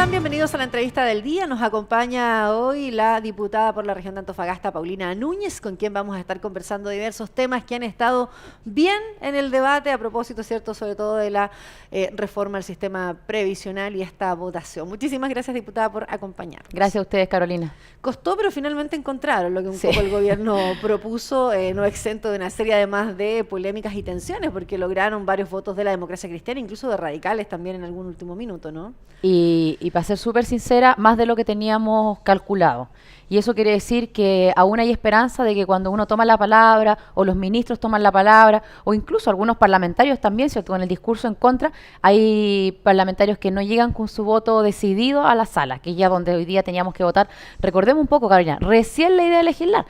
están? Bienvenidos a la entrevista del día. Nos acompaña hoy la diputada por la región de Antofagasta, Paulina Núñez, con quien vamos a estar conversando diversos temas que han estado bien en el debate a propósito, ¿cierto?, sobre todo de la reforma al sistema previsional y esta votación. Muchísimas gracias, diputada, por acompañarnos. Gracias a ustedes, Carolina. Costó, pero finalmente encontraron lo que un poco el gobierno propuso, no exento de una serie además de polémicas y tensiones, porque lograron varios votos de la democracia cristiana, incluso de radicales también en algún último minuto, ¿no? Y para ser súper sincera, más de lo que teníamos calculado. Y eso quiere decir que aún hay esperanza de que cuando uno toma la palabra, o los ministros toman la palabra, o incluso algunos parlamentarios también, ¿cierto?, con el discurso en contra, hay parlamentarios que no llegan con su voto decidido a la sala, que es ya donde hoy día teníamos que votar. Recordemos un poco, Carolina, recién la idea de legislar.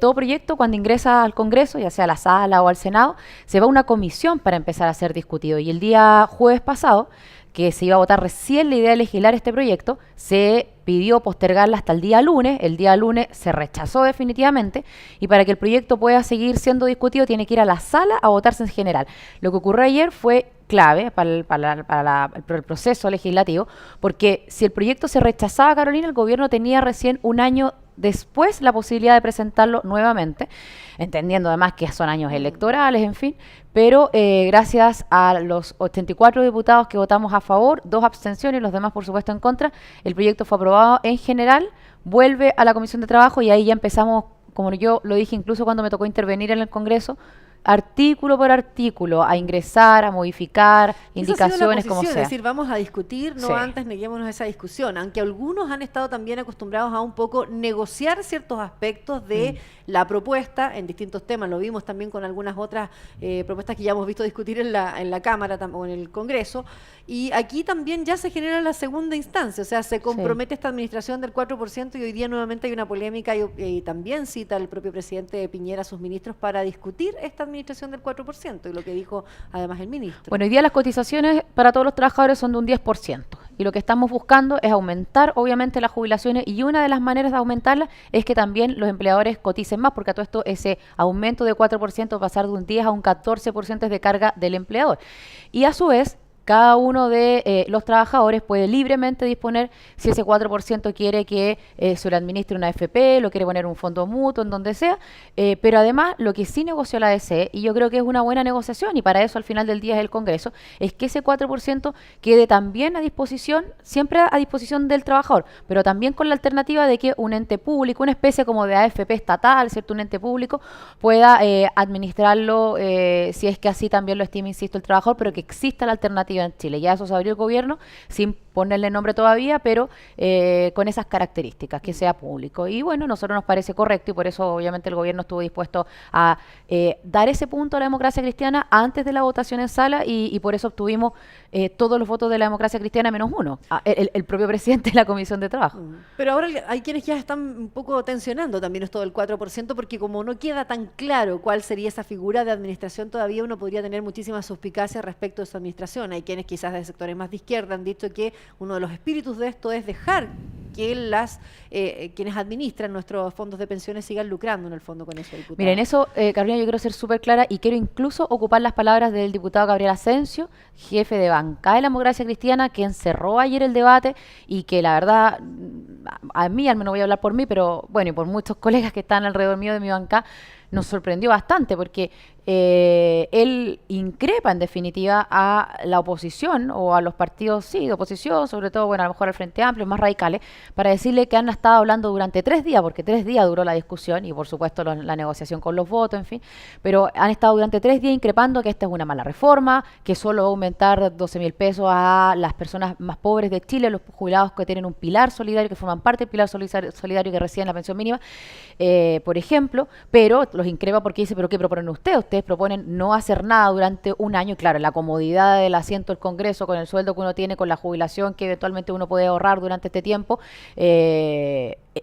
Todo proyecto, cuando ingresa al Congreso, ya sea a la sala o al Senado, se va a una comisión para empezar a ser discutido. Y el día jueves pasado, que se iba a votar recién la idea de legislar este proyecto, se pidió postergarla hasta el día lunes se rechazó definitivamente, y para que el proyecto pueda seguir siendo discutido tiene que ir a la sala a votarse en general. Lo que ocurrió ayer fue clave para el proceso legislativo, porque si el proyecto se rechazaba, Carolina, el gobierno tenía recién un año después la posibilidad de presentarlo nuevamente, entendiendo además que son años electorales, en fin, pero gracias a los 84 diputados que votamos a favor, 2 abstenciones y los demás, por supuesto, en contra, el proyecto fue aprobado en general, vuelve a la Comisión de Trabajo y ahí ya empezamos, como yo lo dije incluso cuando me tocó intervenir en el Congreso, artículo por artículo, a ingresar, a modificar, indicaciones, como sea. Es decir, vamos a discutir, no antes neguémonos a esa discusión, aunque algunos han estado también acostumbrados a un poco negociar ciertos aspectos de la propuesta en distintos temas. Lo vimos también con algunas otras propuestas que ya hemos visto discutir en la Cámara o en el Congreso. Y aquí también ya se genera la segunda instancia, o sea, se compromete esta administración del 4% y hoy día nuevamente hay una polémica y también cita el propio presidente Piñera a sus ministros para discutir esta administración del 4% y lo que dijo además el ministro. Bueno, hoy día las cotizaciones para todos los trabajadores son de un 10% y lo que estamos buscando es aumentar obviamente las jubilaciones, y una de las maneras de aumentarlas es que también los empleadores coticen más, porque a todo esto ese aumento de 4%, pasar de un 10 a un 14% es de carga del empleador, y a su vez cada uno de los trabajadores puede libremente disponer si ese 4% quiere que se le administre una AFP, lo quiere poner en un fondo mutuo, en donde sea, pero además lo que sí negoció la ADC, y yo creo que es una buena negociación, y para eso al final del día es el Congreso, es que ese 4% quede también a disposición, siempre a disposición del trabajador, pero también con la alternativa de que un ente público, una especie como de AFP estatal, ¿cierto?, un ente público, pueda administrarlo si es que así también lo estima, insisto, el trabajador, pero que exista la alternativa en Chile. Ya eso se abrió el gobierno, sin ponerle nombre todavía, pero con esas características, que sea público. Y bueno, a nosotros nos parece correcto, y por eso obviamente el gobierno estuvo dispuesto a dar ese punto a la democracia cristiana antes de la votación en sala, y por eso obtuvimos todos los votos de la democracia cristiana menos uno, el propio presidente de la Comisión de Trabajo. Pero ahora hay quienes ya están un poco tensionando también esto del 4%, porque como no queda tan claro cuál sería esa figura de administración, todavía uno podría tener muchísimas suspicacias respecto de su administración. Hay quienes quizás de sectores más de izquierda han dicho que uno de los espíritus de esto es dejar que quienes administran nuestros fondos de pensiones sigan lucrando en el fondo con eso, diputado. Mira, en eso, Carolina, yo quiero ser súper clara y quiero incluso ocupar las palabras del diputado Gabriel Asensio, jefe de bancada de la democracia cristiana, quien cerró ayer el debate y que la verdad, a mí, al menos voy a hablar por mí, pero bueno, y por muchos colegas que están alrededor mío de mi bancada, nos sorprendió bastante porque él increpa en definitiva a la oposición o a los partidos, sí, de oposición, sobre todo, bueno, a lo mejor al Frente Amplio, más radicales, para decirle que han estado hablando durante 3 días, porque 3 días duró la discusión y por supuesto la negociación con los votos, en fin, pero han estado durante 3 días increpando que esta es una mala reforma, que solo va a aumentar 12.000 pesos a las personas más pobres de Chile, los jubilados que tienen un pilar solidario, que forman parte del pilar solidario que reciben la pensión mínima, por ejemplo, pero los increpa porque dice, ¿pero qué proponen ustedes? Ustedes proponen no hacer nada durante un año, y claro, la comodidad del asiento del Congreso, con el sueldo que uno tiene, con la jubilación que eventualmente uno puede ahorrar durante este tiempo,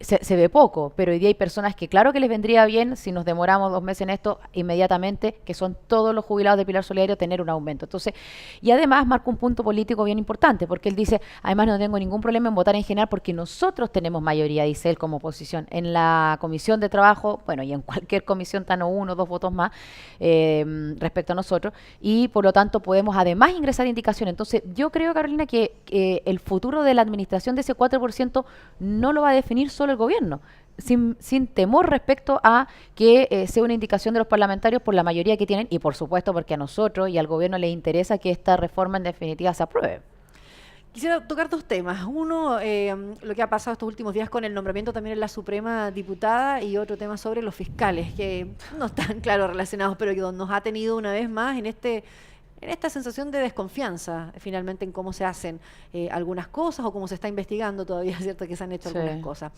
se ve poco, pero hoy día hay personas que claro que les vendría bien si nos demoramos 2 meses en esto inmediatamente, que son todos los jubilados de Pilar Solidario, tener un aumento. Entonces, y además marca un punto político bien importante, porque él dice, además no tengo ningún problema en votar en general porque nosotros tenemos mayoría, dice él como oposición. En la comisión de trabajo, bueno, y en cualquier comisión tan 1 o 2 votos más respecto a nosotros, y por lo tanto podemos además ingresar indicaciones. Entonces, yo creo, Carolina, que el futuro de la administración de ese 4% no lo va a definir solo el gobierno, sin temor respecto a que sea una indicación de los parlamentarios por la mayoría que tienen y por supuesto porque a nosotros y al gobierno les interesa que esta reforma en definitiva se apruebe. Quisiera tocar 2 temas. Uno, lo que ha pasado estos últimos días con el nombramiento también en la Suprema Diputada, y otro tema sobre los fiscales, que no están, claro, relacionados, pero que nos ha tenido una vez más en esta sensación de desconfianza, finalmente, en cómo se hacen algunas cosas o cómo se está investigando todavía, es cierto que se han hecho algunas cosas.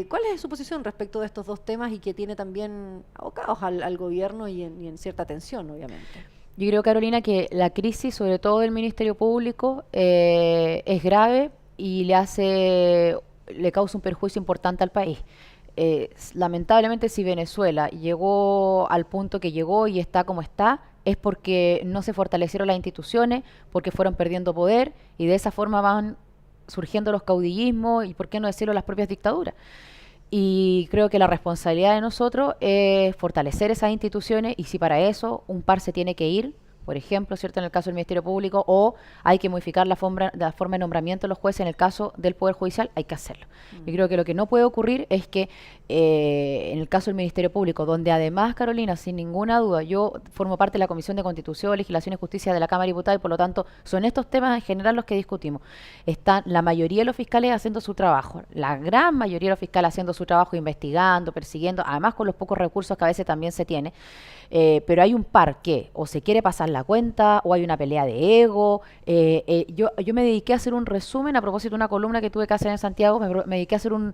¿Cuál es su posición respecto de estos 2 temas y que tiene también abocados al gobierno y en cierta tensión, obviamente? Yo creo, Carolina, que la crisis, sobre todo del Ministerio Público, es grave y le causa un perjuicio importante al país. Lamentablemente, si Venezuela llegó al punto que llegó y está como está, es porque no se fortalecieron las instituciones, porque fueron perdiendo poder y de esa forma van surgiendo los caudillismos y, por qué no decirlo, las propias dictaduras. Y creo que la responsabilidad de nosotros es fortalecer esas instituciones y si para eso un par se tiene que ir, por ejemplo, ¿cierto? En el caso del Ministerio Público, o hay que modificar la forma de nombramiento de los jueces en el caso del Poder Judicial, hay que hacerlo. Yo creo que lo que no puede ocurrir es que en el caso del Ministerio Público, donde además, Carolina, sin ninguna duda, yo formo parte de la Comisión de Constitución, Legislación y Justicia de la Cámara de Diputados y por lo tanto son estos temas en general los que discutimos. Están la mayoría de los fiscales haciendo su trabajo, la gran mayoría de los fiscales haciendo su trabajo, investigando, persiguiendo, además con los pocos recursos que a veces también se tiene. Pero hay un par que o se quiere pasar la cuenta o hay una pelea de ego. Yo me dediqué a hacer un resumen a propósito de una columna que tuve que hacer en Santiago, me dediqué a hacer un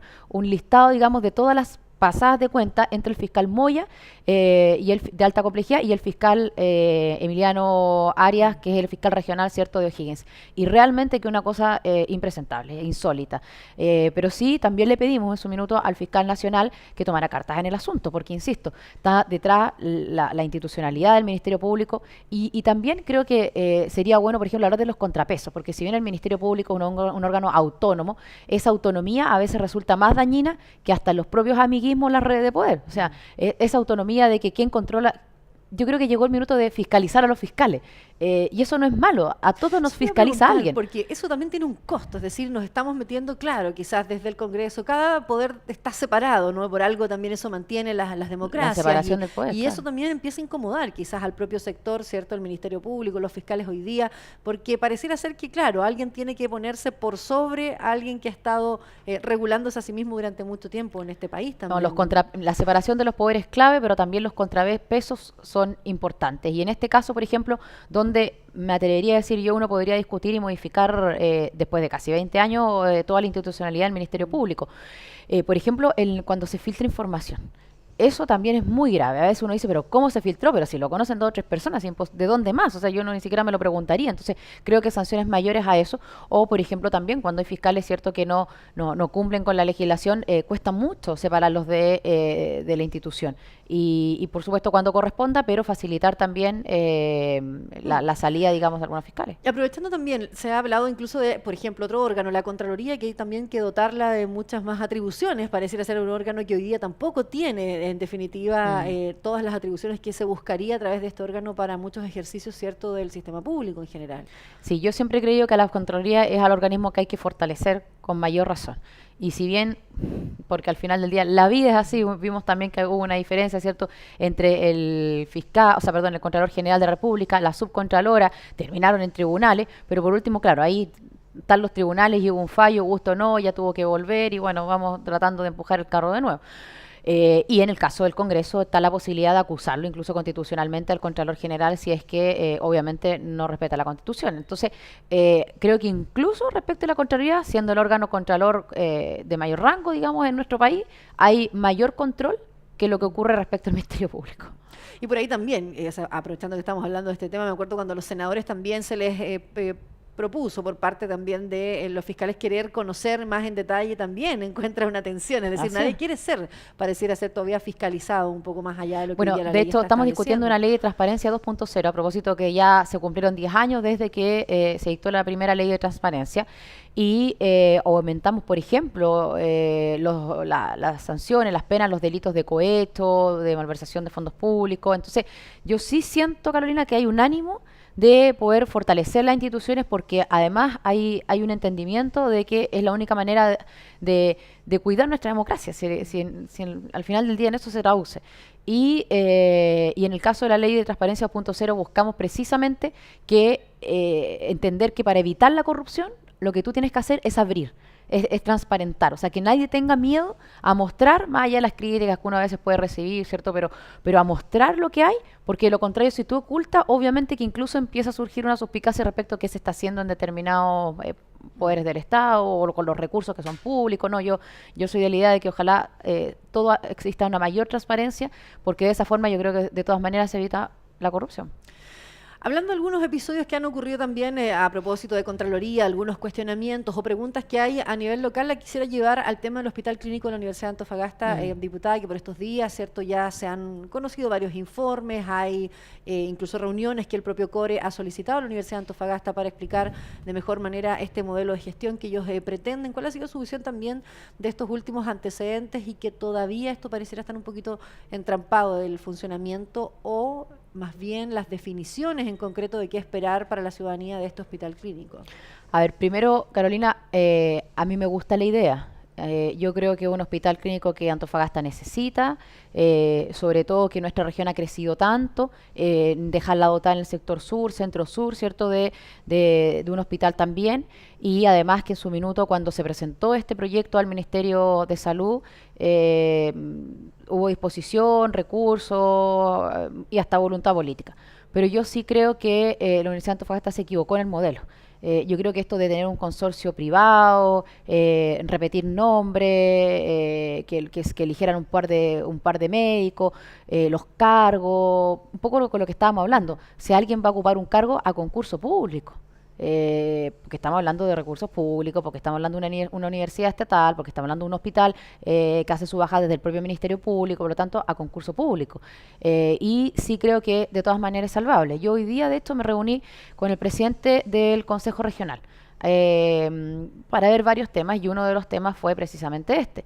listado, digamos, de todas las pasadas de cuenta entre el fiscal Moya y el de alta complejidad y el fiscal Emiliano Arias, que es el fiscal regional, cierto, de O'Higgins. Y realmente que una cosa impresentable, insólita. Pero sí, también le pedimos en su minuto al fiscal nacional que tomara cartas en el asunto, porque insisto, está detrás la institucionalidad del Ministerio Público y también creo que sería bueno, por ejemplo, hablar de los contrapesos, porque si bien el Ministerio Público es un órgano autónomo, esa autonomía a veces resulta más dañina que hasta los propios amiguismos en las redes de poder. O sea, esa autonomía de que quien controla... Yo creo que llegó el minuto de fiscalizar a los fiscales. Y eso no es malo. A todos nos fiscaliza alguien. Porque eso también tiene un costo. Es decir, nos estamos metiendo, claro, quizás desde el Congreso. Cada poder está separado, ¿no? Por algo también eso mantiene las democracias. La separación del poder. Y eso también empieza a incomodar quizás al propio sector, ¿cierto? El Ministerio Público, los fiscales hoy día. Porque pareciera ser que, claro, alguien tiene que ponerse por sobre a alguien que ha estado regulándose a sí mismo durante mucho tiempo en este país también. No, la separación de los poderes es clave, pero también los contrapesos son importantes. Y en este caso, por ejemplo, donde me atrevería a decir yo, uno podría discutir y modificar después de casi 20 años toda la institucionalidad del Ministerio Público. Por ejemplo, cuando se filtra información. Eso también es muy grave. A veces uno dice, pero ¿cómo se filtró? Pero si lo conocen 2 o 3 personas, ¿de dónde más? O sea, yo ni siquiera me lo preguntaría. Entonces, creo que sanciones mayores a eso. O, por ejemplo, también cuando hay fiscales, cierto, que no cumplen con la legislación, cuesta mucho separarlos de la institución. Y, por supuesto, cuando corresponda, pero facilitar también la salida, digamos, de algunos fiscales. Y aprovechando también, se ha hablado incluso de, por ejemplo, otro órgano, la Contraloría, que hay también que dotarla de muchas más atribuciones. Pareciera ser un órgano que hoy día tampoco tiene, en definitiva, todas las atribuciones que se buscaría a través de este órgano para muchos ejercicios, ¿cierto?, del sistema público en general. Sí, yo siempre he creído que la Contraloría es al organismo que hay que fortalecer con mayor razón. Y si bien, porque al final del día la vida es así, vimos también que hubo una diferencia, ¿cierto?, entre el fiscal, el Contralor General de la República, la subcontralora, terminaron en tribunales, pero por último, claro, ahí están los tribunales y hubo un fallo, gusto o no, ya tuvo que volver y bueno, vamos tratando de empujar el carro de nuevo. Y en el caso del Congreso está la posibilidad de acusarlo incluso constitucionalmente al Contralor General si es que obviamente no respeta la Constitución. Entonces, creo que incluso respecto a la Contraloría, siendo el órgano Contralor de mayor rango, digamos, en nuestro país, hay mayor control que lo que ocurre respecto al Ministerio Público. Y por ahí también, aprovechando que estamos hablando de este tema, me acuerdo cuando a los senadores también se les propuso por parte también de los fiscales querer conocer más en detalle también encuentra una tensión, es decir, nadie quiere pareciera ser todavía fiscalizado un poco más allá de lo que bueno, ya la de ley hecho está estamos discutiendo estableciendo. una ley de transparencia 2.0 a propósito que ya se cumplieron 10 años desde que se dictó la primera ley de transparencia y aumentamos, por ejemplo, las sanciones, las penas, los delitos de cohecho, de malversación de fondos públicos. Entonces, yo sí siento, Carolina, que hay un ánimo de poder fortalecer las instituciones porque además hay un entendimiento de que es la única manera de cuidar nuestra democracia, al final del día en eso se traduce. Y en el caso de la ley de transparencia 2.0 buscamos precisamente que entender que para evitar la corrupción lo que tú tienes que hacer es abrir. Es transparentar, o sea, que nadie tenga miedo a mostrar, más allá de las críticas que uno a veces puede recibir, ¿cierto? Pero a mostrar lo que hay, porque de lo contrario, si tú ocultas, obviamente que incluso empieza a surgir una suspicacia respecto a qué se está haciendo en determinados poderes del Estado o con los recursos que son públicos, ¿no? Yo soy de la idea de que ojalá todo exista una mayor transparencia, porque de esa forma yo creo que de todas maneras se evita la corrupción. Hablando de algunos episodios que han ocurrido también a propósito de Contraloría, algunos cuestionamientos o preguntas que hay a nivel local, la quisiera llevar al tema del Hospital Clínico de la Universidad de Antofagasta, diputada, que por estos días, ¿cierto? Ya se han conocido varios informes, hay incluso reuniones que el propio CORE ha solicitado a la Universidad de Antofagasta para explicar de mejor manera este modelo de gestión que ellos pretenden. ¿Cuál ha sido su visión también de estos últimos antecedentes y que todavía esto pareciera estar un poquito entrampado del funcionamiento o más bien las definiciones en concreto de qué esperar para la ciudadanía de este hospital clínico? A ver, primero, Carolina, a mí me gusta la idea. Yo creo que un hospital clínico que Antofagasta necesita, sobre todo que nuestra región ha crecido tanto, dejarla dotada en el sector sur, centro-sur, ¿cierto? De un hospital también. Y además que en su minuto, cuando se presentó este proyecto al Ministerio de Salud, hubo disposición, recursos y hasta voluntad política. Pero yo sí creo que la Universidad de Antofagasta se equivocó en el modelo. Yo creo que esto de tener un consorcio privado, repetir nombres, que eligieran un par de médicos, los cargos, un poco con lo que estábamos hablando. Si alguien va a ocupar un cargo a concurso público, porque estamos hablando de recursos públicos, porque estamos hablando de una universidad estatal, porque estamos hablando de un hospital que hace su baja desde el propio Ministerio Público, por lo tanto, a concurso público. Y sí creo que de todas maneras es salvable. Yo hoy día, de hecho, me reuní con el presidente del Consejo Regional para ver varios temas y uno de los temas fue precisamente este.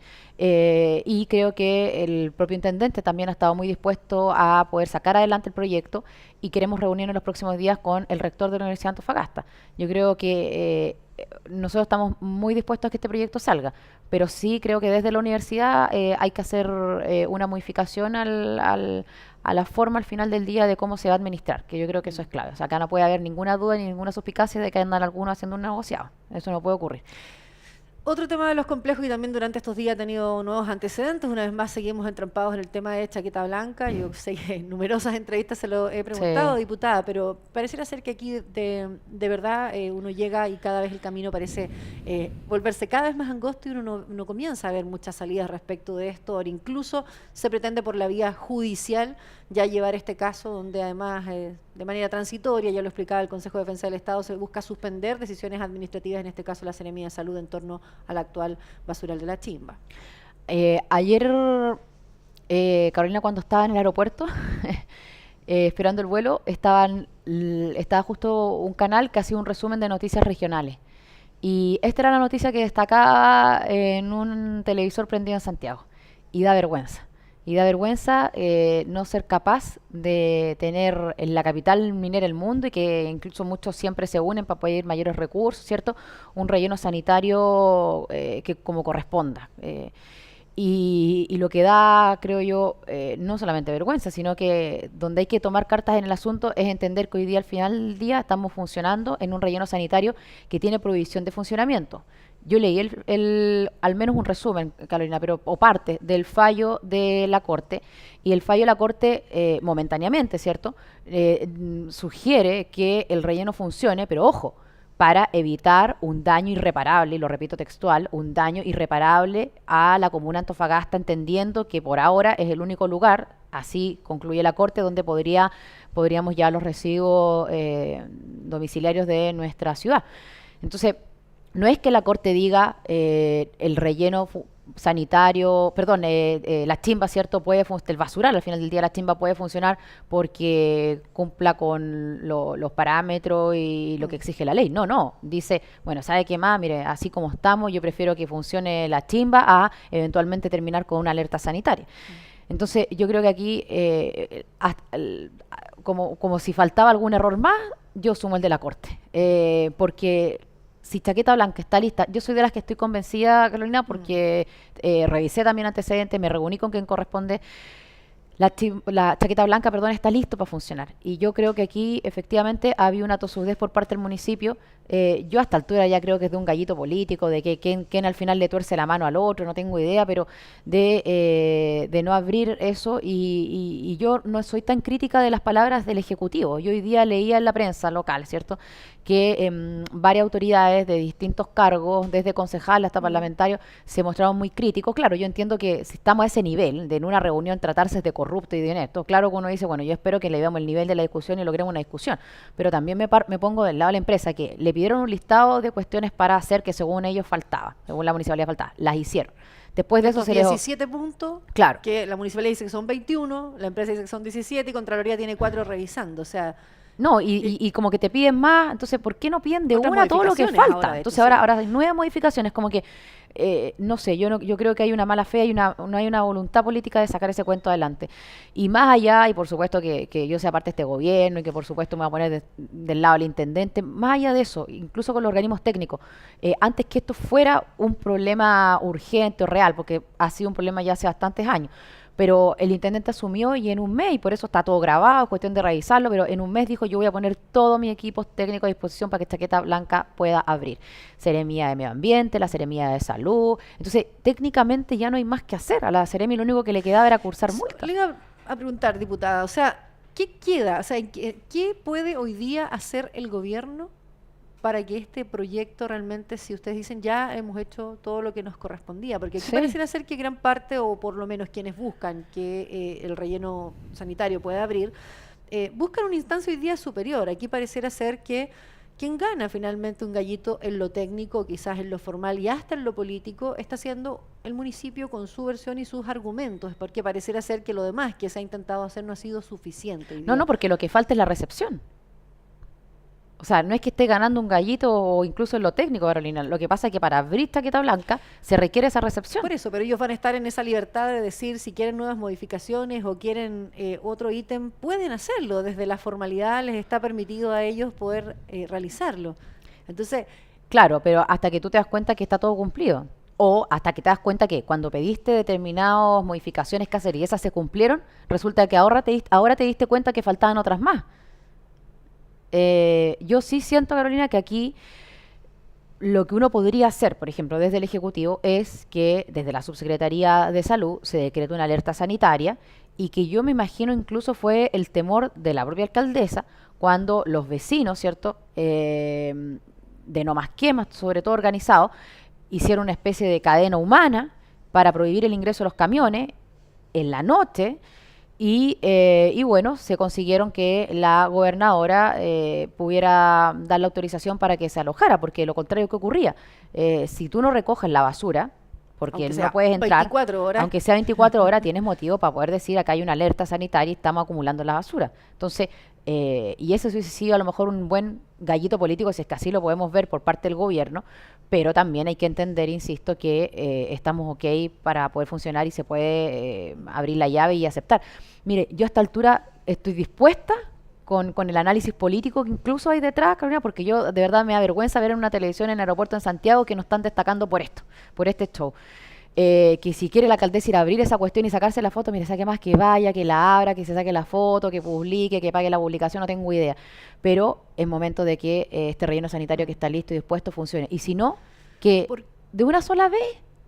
Y creo que el propio intendente también ha estado muy dispuesto a poder sacar adelante el proyecto y queremos reunirnos en los próximos días con el rector de la Universidad de Antofagasta. Yo creo que nosotros estamos muy dispuestos a que este proyecto salga, pero sí creo que desde la universidad hay que hacer una modificación a la forma al final del día de cómo se va a administrar, que yo creo que eso es clave. O sea, acá no puede haber ninguna duda ni ninguna suspicacia de que andan algunos haciendo un negociado. Eso no puede ocurrir. Otro tema de los complejos y también durante estos días ha tenido nuevos antecedentes. Una vez más seguimos entrampados en el tema de chaqueta blanca. Yo sé que en numerosas entrevistas se lo he preguntado, sí, diputada, pero pareciera ser que aquí de verdad uno llega y cada vez el camino parece volverse cada vez más angosto y uno no comienza a ver muchas salidas respecto de esto. Ahora incluso se pretende por la vía judicial ya llevar este caso donde además de manera transitoria, ya lo explicaba el Consejo de Defensa del Estado, se busca suspender decisiones administrativas, en este caso la Seremía de Salud, en torno al actual basural de la Chimba. Ayer, Carolina, cuando estaba en el aeropuerto, esperando el vuelo, estaba justo un canal que hacía un resumen de noticias regionales. Y esta era la noticia que destacaba en un televisor prendido en Santiago. Y da vergüenza. Y da vergüenza no ser capaz de tener en la capital minera del mundo y que incluso muchos siempre se unen para pedir mayores recursos, ¿cierto? Un relleno sanitario que como corresponda. Y lo que da, creo yo, no solamente vergüenza, sino que donde hay que tomar cartas en el asunto es entender que hoy día, al final del día, estamos funcionando en un relleno sanitario que tiene prohibición de funcionamiento. Yo leí al menos un resumen, Carolina, o parte del fallo de la Corte, y el fallo de la Corte momentáneamente, ¿cierto? Sugiere que el relleno funcione, pero ojo, para evitar un daño irreparable, y lo repito textual, un daño irreparable a la comuna de Antofagasta, entendiendo que por ahora es el único lugar, así concluye la Corte, donde podríamos llevar los residuos domiciliarios de nuestra ciudad. Entonces, no es que la Corte diga el relleno sanitario, perdón, la chimba, ¿cierto? El basural, al final del día la chimba puede funcionar porque cumpla con los parámetros y lo que exige la ley. No, no. Dice, bueno, ¿sabe qué más? Mire, así como estamos, yo prefiero que funcione la chimba a eventualmente terminar con una alerta sanitaria. Entonces, yo creo que aquí, como si faltaba algún error más, yo sumo el de la Corte. Porque si Chaqueta Blanca está lista, yo soy de las que estoy convencida, Carolina, porque revisé también antecedentes, me reuní con quien corresponde. La Chaqueta Blanca, perdón, está listo para funcionar. Y yo creo que aquí efectivamente había una tosudez por parte del municipio. Yo a esta altura ya creo que es de un gallito político, de que quién al final le tuerce la mano al otro, no tengo idea, pero de no abrir eso. Y yo no soy tan crítica de las palabras del Ejecutivo. Yo hoy día leía en la prensa local, ¿cierto?, que varias autoridades de distintos cargos, desde concejal hasta parlamentarios, se mostraron muy críticos. Claro, yo entiendo que si estamos a ese nivel, de en una reunión tratarse de corrupto y de honesto, claro que uno dice, bueno, yo espero que le veamos el nivel de la discusión y logremos una discusión, pero también me pongo del lado de la empresa, que le pidieron un listado de cuestiones para hacer que según ellos faltaba, según la municipalidad faltaba, las hicieron. Después de eso se 17 puntos, claro, que la municipalidad dice que son 21, la empresa dice que son 17 y Contraloría tiene 4 revisando, o sea... No, y como que te piden más, entonces, ¿por qué no piden de una todo lo que falta? Entonces ahora hay nuevas modificaciones, como que, no sé, yo creo que hay una mala fe, no hay una voluntad política de sacar ese cuento adelante. Y más allá, y por supuesto que yo sea parte de este gobierno y que por supuesto me voy a poner del lado del intendente, más allá de eso, incluso con los organismos técnicos, antes que esto fuera un problema urgente o real, porque ha sido un problema ya hace bastantes años, pero el intendente asumió y en un mes, y por eso está todo grabado, es cuestión de revisarlo, pero en un mes dijo, yo voy a poner todos mis equipos técnicos a disposición para que Chaqueta Blanca pueda abrir. Seremía de Medio Ambiente, la Seremía de Salud. Entonces, técnicamente ya no hay más que hacer. A la Seremi lo único que le quedaba era cursar multas. Le iba a preguntar, diputada, o sea, ¿qué queda? O sea, ¿qué puede hoy día hacer el gobierno para que este proyecto realmente, si ustedes dicen, ya hemos hecho todo lo que nos correspondía? Porque aquí pareciera ser que gran parte, o por lo menos quienes buscan que el relleno sanitario pueda abrir, buscan una instancia hoy día superior. Aquí pareciera ser que quien gana finalmente un gallito en lo técnico, quizás en lo formal y hasta en lo político, está siendo el municipio con su versión y sus argumentos, porque pareciera ser que lo demás que se ha intentado hacer no ha sido suficiente. No, porque lo que falta es la recepción. O sea, no es que esté ganando un gallito o incluso en lo técnico, Carolina. Lo que pasa es que para abrir Chaqueta Blanca se requiere esa recepción. Por eso, pero ellos van a estar en esa libertad de decir si quieren nuevas modificaciones o quieren otro ítem, pueden hacerlo. Desde la formalidad les está permitido a ellos poder realizarlo. Entonces... Claro, pero hasta que tú te das cuenta que está todo cumplido. O hasta que te das cuenta que cuando pediste determinadas modificaciones que hacer y esas se cumplieron, resulta que ahora te diste cuenta que faltaban otras más. Yo sí siento, Carolina, que aquí lo que uno podría hacer, por ejemplo, desde el Ejecutivo, es que desde la Subsecretaría de Salud se decrete una alerta sanitaria y que yo me imagino incluso fue el temor de la propia alcaldesa cuando los vecinos, ¿cierto?, de No Más Quemas, sobre todo organizados, hicieron una especie de cadena humana para prohibir el ingreso de los camiones en la noche. Y bueno, se consiguieron que la gobernadora pudiera dar la autorización para que se alojara, porque lo contrario que ocurría, si tú no recoges la basura, porque no puedes entrar, 24 horas. aunque sea 24 horas, tienes motivo para poder decir acá hay una alerta sanitaria y estamos acumulando la basura. Entonces, y eso sí ha sido a lo mejor un buen gallito político, si es que así lo podemos ver por parte del gobierno, pero también hay que entender, insisto, que estamos ok para poder funcionar y se puede abrir la llave y aceptar. Mire, yo a esta altura estoy dispuesta con el análisis político que incluso hay detrás, Carolina, porque yo de verdad me da vergüenza ver en una televisión en el aeropuerto en Santiago que nos están destacando por esto, por este show. Que si quiere la alcaldesa ir a abrir esa cuestión y sacarse la foto, mire, saque más, que vaya, que la abra, que se saque la foto, que publique, que pague la publicación, no tengo idea. Pero es momento de que este relleno sanitario que está listo y dispuesto funcione. Y si no, que de una sola vez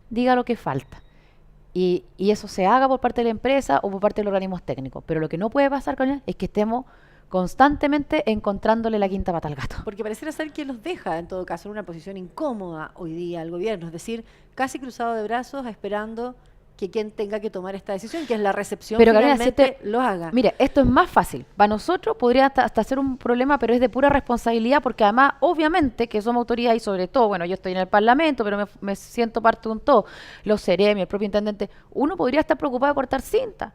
diga lo que falta. Y eso se haga por parte de la empresa o por parte de los organismos técnicos. Pero lo que no puede pasar, Carolina, es que estemos constantemente encontrándole la quinta pata al gato. Porque pareciera ser que los deja, en todo caso, en una posición incómoda hoy día al gobierno, es decir, casi cruzado de brazos esperando que quien tenga que tomar esta decisión, que es la recepción, pero Carolina, finalmente lo haga. Mire, esto es más fácil. Para nosotros podría hasta ser un problema, pero es de pura responsabilidad, porque además, obviamente, que somos autoridad y sobre todo, bueno, yo estoy en el Parlamento, pero me siento parte de un todo, los seremi, el propio intendente, uno podría estar preocupado de cortar cinta.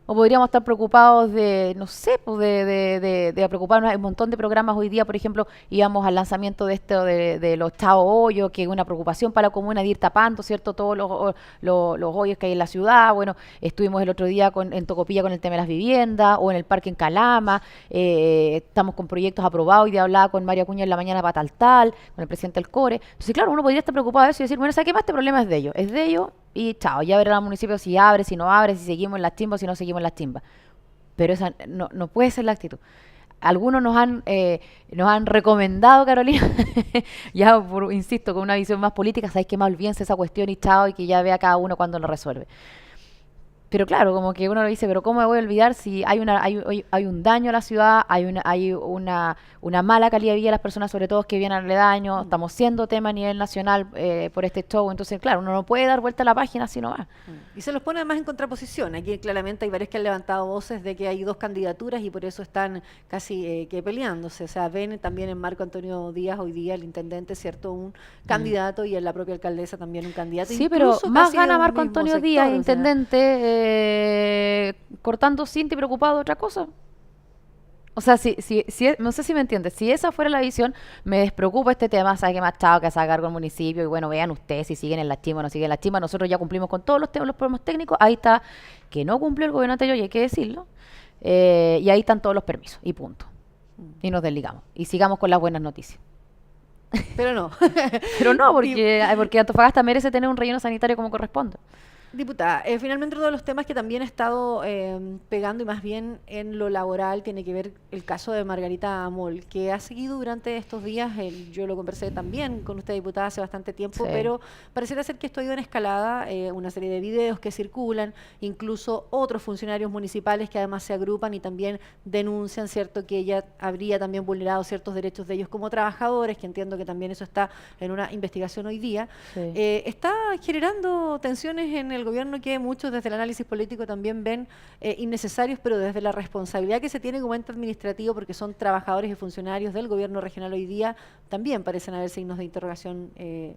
O podríamos estar preocupados de, no sé, pues de preocuparnos. Hay un montón de programas hoy día, por ejemplo, íbamos al lanzamiento de esto de los Chao Hoyos, que es una preocupación para la comuna de ir tapando, ¿cierto? Todos los hoyos que hay en la ciudad. Bueno, estuvimos el otro día en Tocopilla con el tema de las viviendas, o en el parque en Calama. Estamos con proyectos aprobados. Hoy día hablaba con María Acuña en la mañana para tal, con el presidente del CORE. Entonces, claro, uno podría estar preocupado de eso y decir, bueno, ¿sabes qué más? Este problema es de ellos. Es de ellos. Y chao, ya verá el municipio si abre, si no abre, si seguimos en las chimbas, si no seguimos en las chimbas. Pero esa no puede ser la actitud. Algunos nos han recomendado, Carolina, ya insisto, con una visión más política, sabéis que más olvídense esa cuestión y chao, y que ya vea cada uno cuando lo resuelve. Pero claro, como que uno lo dice, pero ¿cómo me voy a olvidar si hay un daño a la ciudad, hay una mala calidad de vida de las personas, sobre todo que vienen aledaños, estamos siendo tema a nivel nacional por este show, entonces claro, uno no puede dar vuelta a la página si no va. Y se los pone además en contraposición. Aquí claramente hay varios que han levantado voces de que hay dos candidaturas y por eso están casi que peleándose. O sea, ven también en Marco Antonio Díaz hoy día, el intendente, ¿cierto? Un candidato y en la propia alcaldesa también un candidato. Sí, pero más gana Marco Antonio Díaz, sector, intendente, cortando cinta y preocupado de otra cosa. O sea, no sé si me entiendes, si esa fuera la visión, me despreocupa este tema, sabe que más chao que se haga cargo el municipio, y bueno, vean ustedes si siguen en la chima o no siguen en la chima, nosotros ya cumplimos con todos los problemas técnicos, ahí está, que no cumplió el gobierno anterior, y hay que decirlo, y ahí están todos los permisos, y punto. Y nos desligamos, y sigamos con las buenas noticias. Pero no. Pero no, porque Antofagasta merece tener un relleno sanitario como corresponde. Diputada, finalmente uno de los temas que también ha estado pegando y más bien en lo laboral tiene que ver el caso de Margarita Amol, que ha seguido durante estos días, yo lo conversé también con usted, diputada, hace bastante tiempo, sí, pero pareciera ser que esto ha ido en escalada, una serie de videos que circulan, incluso otros funcionarios municipales que además se agrupan y también denuncian, ¿cierto?, que ella habría también vulnerado ciertos derechos de ellos como trabajadores, que entiendo que también eso está en una investigación hoy día. Sí. Está generando tensiones en el gobierno que muchos desde el análisis político también ven innecesarios, pero desde la responsabilidad que se tiene como ente administrativo, porque son trabajadores y funcionarios del gobierno regional hoy día, también parecen haber signos de interrogación.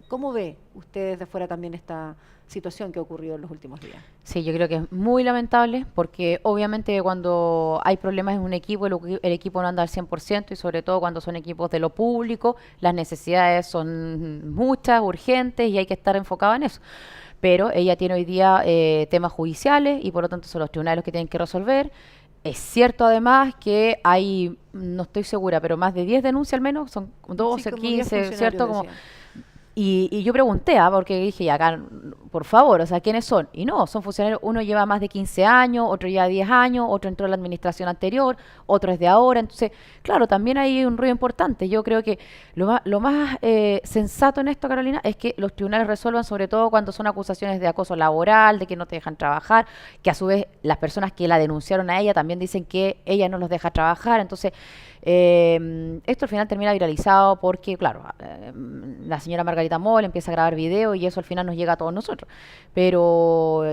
¿Cómo ve usted desde fuera también esta situación que ha ocurrido en los últimos días? Sí, yo creo que es muy lamentable, porque obviamente cuando hay problemas en un equipo, el equipo no anda al 100%, y sobre todo cuando son equipos de lo público, las necesidades son muchas, urgentes, y hay que estar enfocado en eso. Pero ella tiene hoy día temas judiciales y por lo tanto son los tribunales los que tienen que resolver. Es cierto además que hay, no estoy segura, pero más de 10 denuncias al menos, son 12, sí, 15, ¿cierto? Como, y yo pregunté, porque dije, ya acá, por favor, o sea, ¿quiénes son? Y no, son funcionarios, uno lleva más de 15 años, otro lleva 10 años, otro entró en la administración anterior, otro es de ahora. Entonces, claro, también hay un ruido importante. Yo creo que lo más sensato en esto, Carolina, es que los tribunales resuelvan, sobre todo cuando son acusaciones de acoso laboral, de que no te dejan trabajar, que a su vez las personas que la denunciaron a ella también dicen que ella no los deja trabajar. Entonces, esto al final termina viralizado porque, claro, la señora Margarita Amol empieza a grabar video y eso al final nos llega a todos nosotros. Pero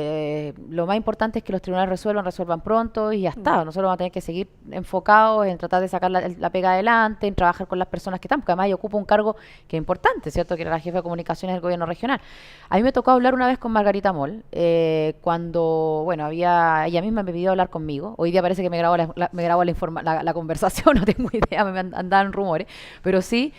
lo más importante es que los tribunales resuelvan pronto y ya está. Nosotros vamos a tener que seguir enfocados en tratar de sacar la pega adelante, en trabajar con las personas que están, porque además ella ocupa un cargo que es importante, ¿cierto? Que era la jefa de comunicaciones del gobierno regional. A mí me tocó hablar una vez con Margarita Amol, cuando, bueno, ella misma me pidió hablar conmigo. Hoy día parece que me grabó la conversación, no tengo idea, me andaban rumores, pero sí,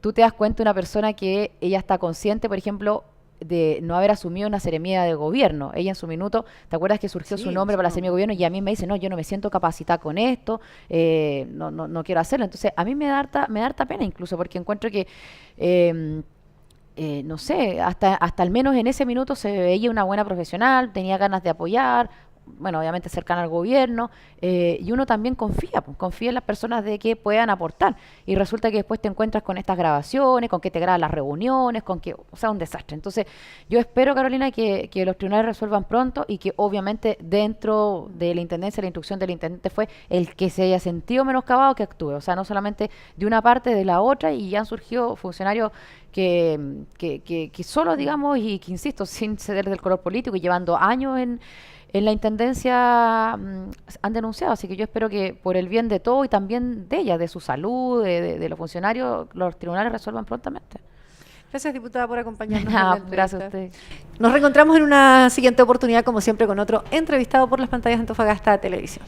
tú te das cuenta de una persona que ella está consciente, por ejemplo, de no haber asumido una seremía de gobierno. Ella en su minuto, ¿te acuerdas que surgió su nombre para la seremía de gobierno? Y a mí me dice, no, yo no me siento capacitada con esto, no quiero hacerlo. Entonces, a mí me da harta pena incluso, porque encuentro que no sé, hasta al menos en ese minuto se veía una buena profesional, tenía ganas de apoyar, bueno, obviamente cercana al gobierno, y uno también confía en las personas de que puedan aportar. Y resulta que después te encuentras con estas grabaciones, con que te graban las reuniones, con que, o sea, un desastre. Entonces, yo espero, Carolina, que los tribunales resuelvan pronto y que obviamente dentro de la intendencia, la instrucción del intendente fue el que se haya sentido menoscabado que actúe. O sea, no solamente de una parte, de la otra, y ya han surgido funcionarios que solo, digamos, y que insisto, sin ceder del color político y llevando años en la intendencia han denunciado, así que yo espero que por el bien de todo y también de ella, de su salud, de los funcionarios, los tribunales resuelvan prontamente. Gracias, diputada, por acompañarnos. Gracias a usted. Nos reencontramos en una siguiente oportunidad, como siempre, con otro entrevistado por las pantallas de Antofagasta Televisión.